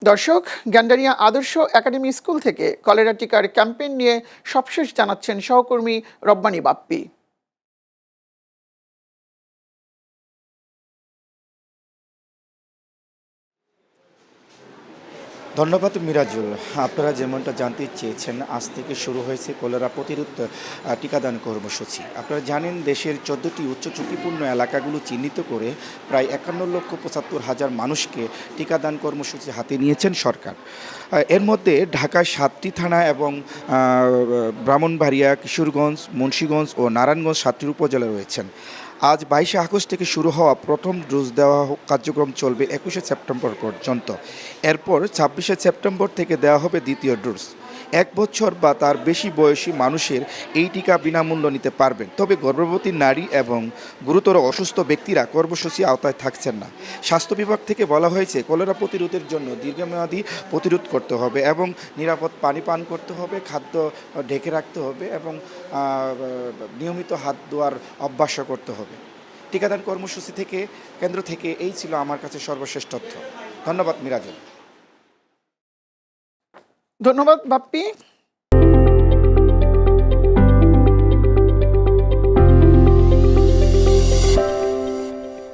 দর্শক, গ্যান্ডারিয়া আদর্শ academy school থেকে কলেরা টিকার ক্যাম্পেইন নিয়ে সবশেষ জানাচ্ছেন সহকর্মী রব্বানী বাপ্পি। ধন্যবাদ মিরাজুল। আপনারা যেমনটা জানতে চেয়েছেন, আজ থেকে শুরু হয়েছে কলেরা প্রতিরোধ টিকাদান কর্মসূচি। আপনারা জানেন দেশের ১৪টি উচ্চ ঝুঁকিপূর্ণ এলাকাগুলো চিহ্নিত করে প্রায় ৫১,৭৫,০০০ মানুষকে টিকাদান কর্মসূচি হাতে নিয়েছেন সরকার। এর মধ্যে ঢাকায় ৭টি থানা এবং ব্রাহ্মণবাড়িয়া, কিশোরগঞ্জ, মুন্সিগঞ্জ ও নারায়ণগঞ্জ ৭টি উপজেলা রয়েছেন। আজ ২২শে আগস্ট থেকে শুরু হওয়া প্রথম ডোজ দেওয়া কার্যক্রম চলবে ২১শে সেপ্টেম্বর পর্যন্ত। এরপর ২৬শে সেপ্টেম্বর থেকে দেওয়া হবে দ্বিতীয় ডোজ। ১ বছর বা তার বেশি বয়সী মানুষের এই টিকা বিনামূল্য নিতে পারবেন, তবে গর্ভবতী নারী এবং গুরুতর অসুস্থ ব্যক্তিরা কর্মসূচি আওতায় থাকছেন না। স্বাস্থ্য বিভাগ থেকে বলা হয়েছে কলেরা প্রতিরোধের জন্য দীর্ঘমেয়াদী প্রতিরোধ করতে হবে এবং নিরাপদ পানি পান করতে হবে, খাদ্য ঢেকে রাখতে হবে এবং নিয়মিত হাত ধোয়ার অভ্যাসও করতে হবে। টিকাদান কর্মসূচি থেকে কেন্দ্র থেকে এই ছিল আমার কাছে সর্বশেষ তথ্য। ধন্যবাদ মিরাজুল। ধন্যবাদ বাপ্পি।